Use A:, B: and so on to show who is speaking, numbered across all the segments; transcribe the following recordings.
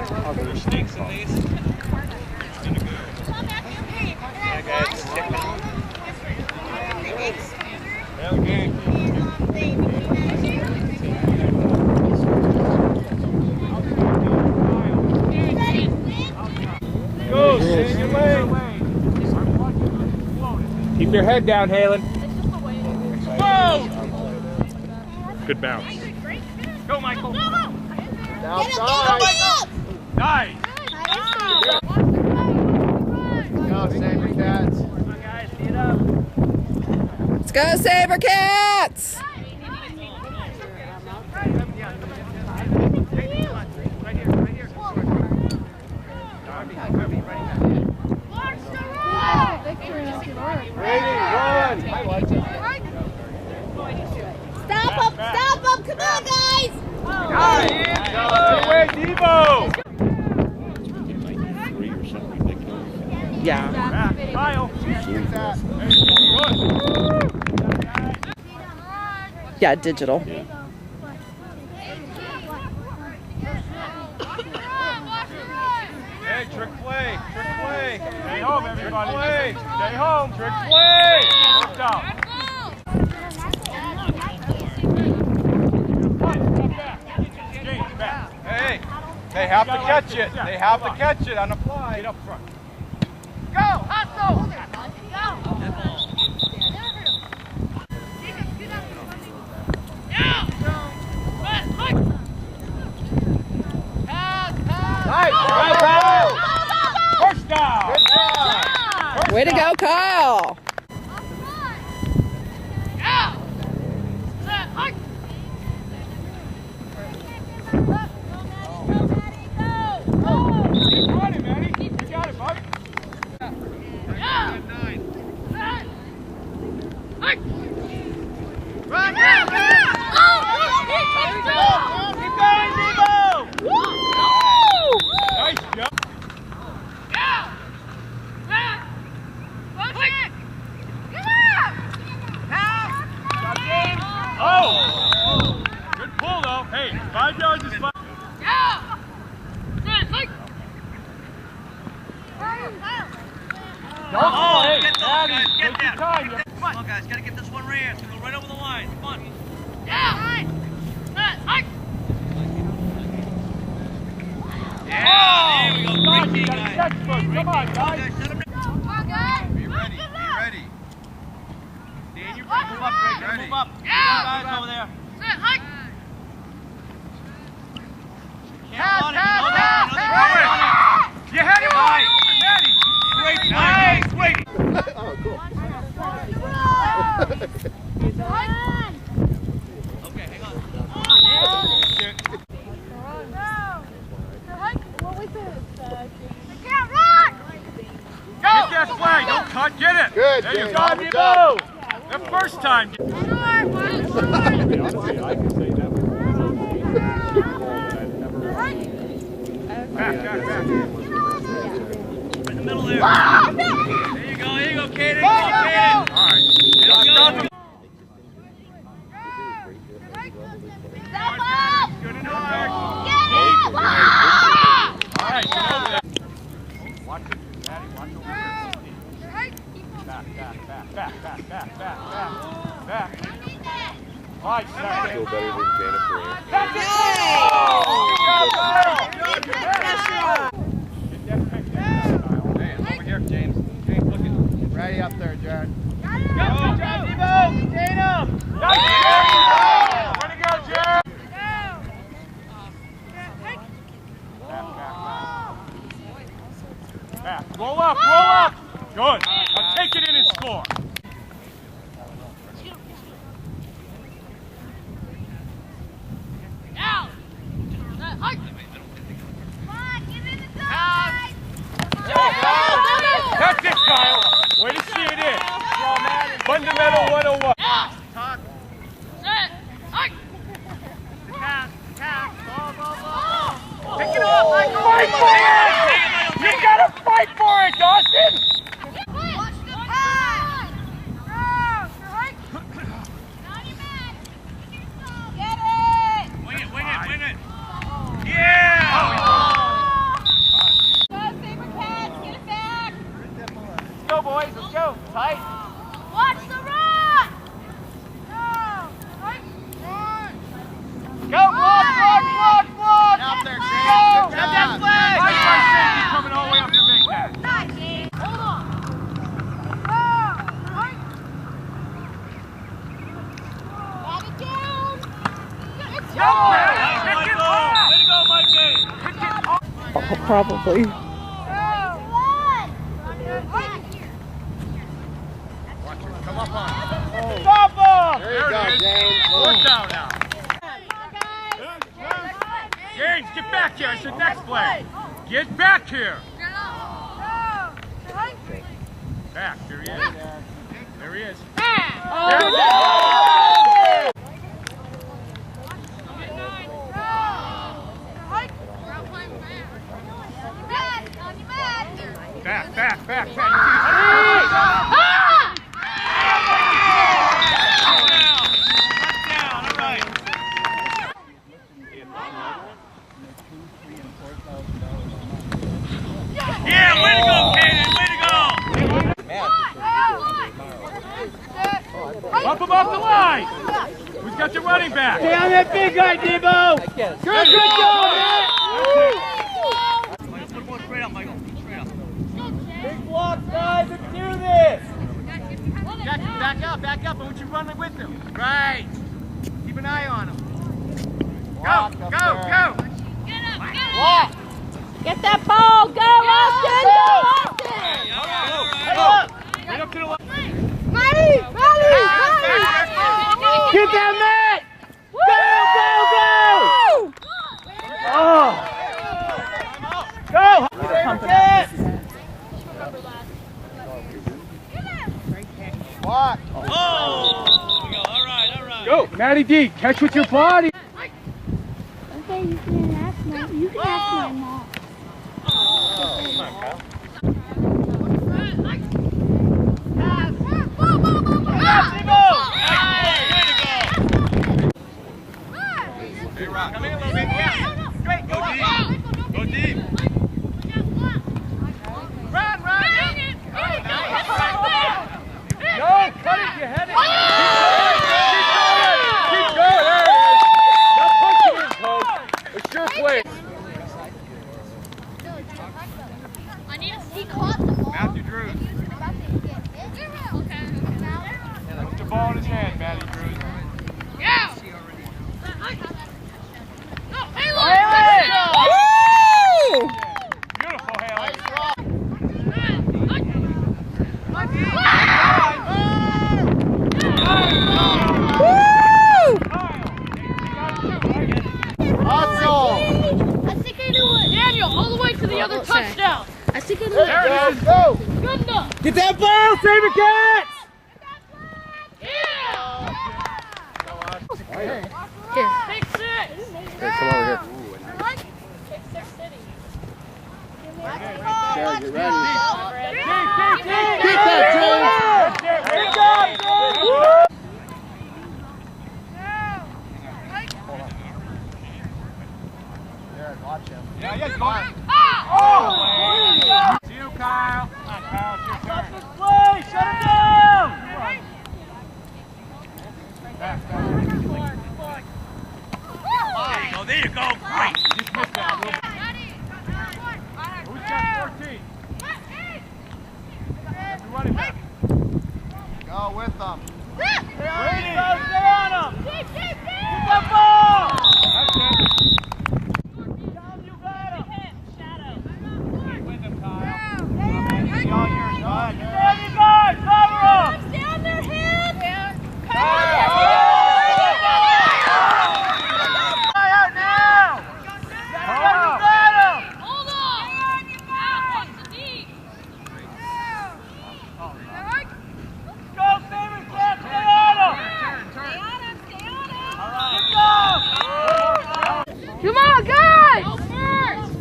A: Snakes in these. Yeah, guys, stick them. Okay. Go, stay in your lane. Keep your head down, Halen. Whoa! Good bounce. Go, Michael.
B: Outside.
A: Nice.
B: Go, SaberCats.
A: Come on, guys, get up.
C: Let's go, SaberCats!
B: Stop up! Stop up! Come on, guys!
A: Away, Devo!
C: Yeah.
A: Kyle.
C: Yeah, digital.
A: Hey, trick play, trick play. Stay home, everybody. Play. Stay home, trick play. Worked out. James, back. Hey, they have to catch it. They have to catch it on the fly. Get up front. Go, hustle. First down!
C: Way to go, Kyle!
A: Keep running, Maddie. You got it, bud. Run, run, keep going, Devo! Nice job. Oh! Good pull, though. Hey, 5 yards is fine. Oh, hey, get those guys, get that. Come on, guys, gotta get this one ran. It's gonna go right over the line. Come on. Yeah! There we go. Great D, guys. Come on, guys. Be ready. Be ready. Dan, you're ready. Move up, Greg. Ready. Move up. Yeah. Guys over there. Can't run it. You know that. You had him right. Maddie. Great play. Nice. Wait.
B: Oh, cool.
A: Okay, hang on. Get that flag. Don't cut. Get it.
B: Good,
A: There you
B: James.
A: go,
B: Good
A: Devo. The first time. Back. In the middle there. There you go, Kaden. All right. Let's go. Good enough. All right, get over there. Watch it, Maddie. Watch over there. Back. All right, second.
B: Feel better than Jennifer.
A: That's it! Hey, over here, James. James, look at
B: Ready up there, Jared.
A: Go! Good job, Devo! Contain him! Nice! Way to go, Jared! Back. Roll up! Good. Now take it in and score. That's it, Kyle. Way to see it in. Fundamental 101. Pick it up, Michael. Fight for it! You gotta fight for it, Dawson! Win it. Yeah! tight.
B: Watch the run!
A: Go, block! Out there, James. Go! Got that flag! Nice by safety coming all the way up to make that.
B: Nice. Hold on. Got it down. It's
A: Way to go, Mikey!
C: Oh, probably.
A: Watch her. Come up on him. Stop him! There you go, James. Fourth down now. James, get back here. I said next play. Get back here. Back. There he is. There he is. There he is. Back. Yeah, way to go, Kaden! Way to go! Bump him off the line! Who's got your running back? Stay on that big guy, Debo! Good job, man! Put one straight up, Michael. Straight up. Big blocks, guys! Let's do this! Back up! I want you running with him. Right! Keep an eye on him. Go!
B: Get up! Get that ball! Go, Austin!
A: Hey, up! Right up to the left.
B: Ready!
A: Get that mat! Go! Block! All right. Go, Matty D, catch with your body.
B: Okay, you can ask my mom.
A: Come in a little bit, yeah. Straight, go deep. Run! No, cut it, you had it. Keep going. There it is. Now push it in, coach. It's your play.
B: He caught the ball.
A: Matthew Drews. Put the ball in his hand, Matty Drews.
B: Yeah!
C: Woo!
A: Beautiful, Haley.
C: Woo!
B: I think I knew it. Daniel, all the way to the other touchdown. I think I knew it.
A: There it is. Go.
B: Good enough.
A: Get that ball, SaberCats!
B: Yeah. Big six.
A: Hey, come over here.
B: Big six city.
A: Jerry, get ready.
B: Get that,
A: James! Way to go, James! Watch him. Yeah, go. Oh! See you, Kyle. Come on, Kyle, it's your turn. Play! Shut him down! Back. There you go. Great. Just missed that. Who's got 14? The running back. Go with them. Brady, stay on him. Get that ball. That's it. You got him. Stay with him, Kyle. It's all yours, bud. There you go. Cover him.
B: Stay on their hands. Come on, guys! Go first!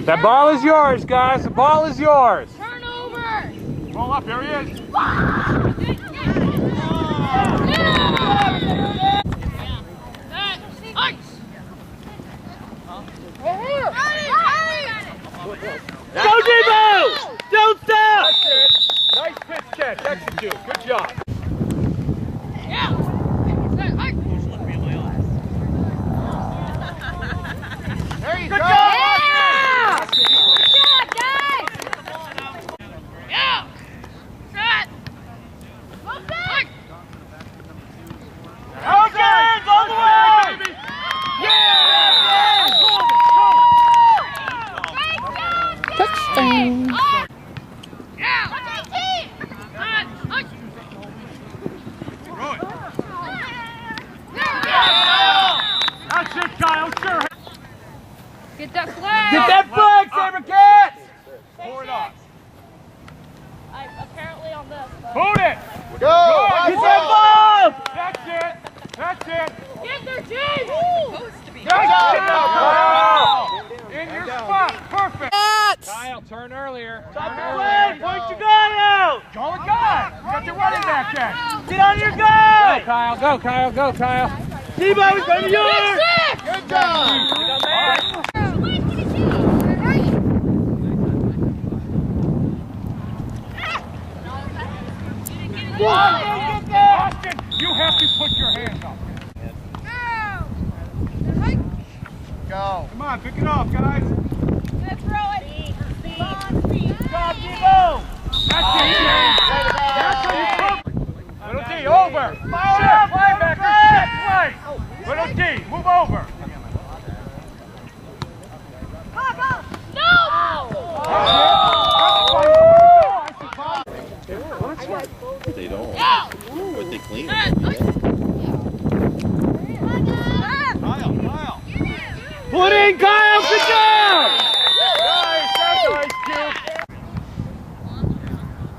A: That ball is yours, guys. The ball is yours.
B: Turnover!
A: Roll up. Here he is. Go, Debo! Don't stop! SaberCats, execute. Good job. There you go.
B: Yeah! Good job, guys! Yeah! Set! Okay!
A: Hurricanes all the way! Yeah!
C: Touchdown.
B: Yeah!
A: That's it, Kyle. Sure.
B: Get that flag!
A: Get that flag, SaberCats! Pour it off.
B: Apparently on this.
A: Hold it!
D: Go!
A: Get that ball! That's it! That's it!
B: Get their team!
A: Good job! In your spot! Perfect!
C: Cats.
A: Kyle, turn earlier. Turn earlier. Point your guy out! Go with guy! You got your running back there! Get on your guy! Go, Kyle! Go, Kyle! Go, Kyle! T-Bow is going to yours!
D: Good job!
A: Austin, you have to put your hands up.
D: Go!
A: Come on, pick it up, guys.
B: Good throw it.
A: Good job, T-Bow! That's it, James. That's how you cook. Little T, over. Shift, linebacker, shift, right. Little T, move over.
B: No!
E: They don't.
B: Yeah!
E: But they clean
B: Set.
E: it.
A: Kyle. Put in, Kyle, good job! Nice, that's nice, Q.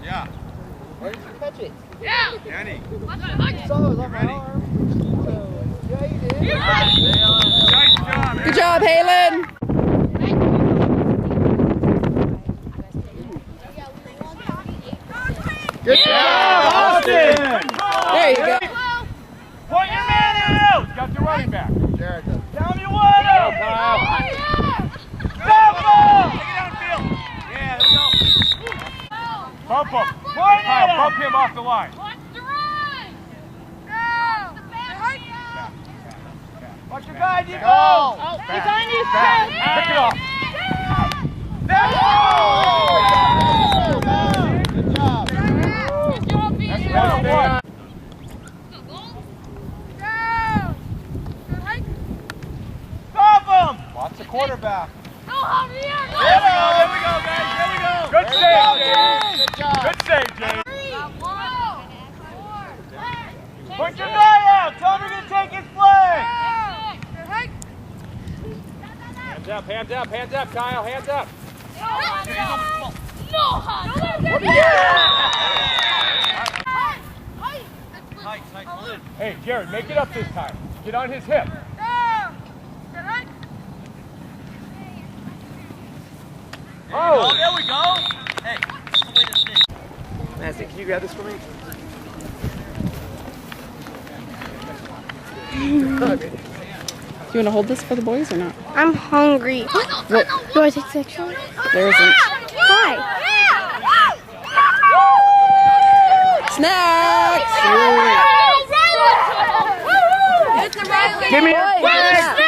A: Yeah.
D: Catch it.
B: Yeah!
A: Danny.
D: Saw it on my arm. Yeah, you did.
A: Nice job, man.
C: Good job, Halen.
D: Good job,
A: Austin!
C: There you go.
A: Point your man out! Got the running back.
D: Jared does.
A: Down you want it! Go, Kyle. Stop him! Take it downfield. Yeah, there we go. Bump him. Kyle, bump him off the line.
B: Watch the run!
A: Watch your guy, Diego.
D: Go!
B: Behind you,
A: Back. Pick it off. There you go!
D: Good job!
B: Good job,
A: That's
B: BJ.
A: 101. Stop him! Watch the quarterback.
B: Go, Javier!
A: There we go, guys. There we go. Good save, James.
D: Good job!
A: Good save, James.
B: Put
A: Put your guy out. Tell him you're going to take his flag. Hands up, Kyle. Hands up.
B: No,
A: Hey, Jared, make it up this time. Get on his hip. Oh, there we go. Hey, that's the way to stick. Nancy, can you grab this for me?
C: Do you want to hold this for the boys or not?
F: I'm hungry.
C: What?
F: Do I take the extra?
C: There isn't.
F: Why?
C: Snacks!
B: Give me your flag!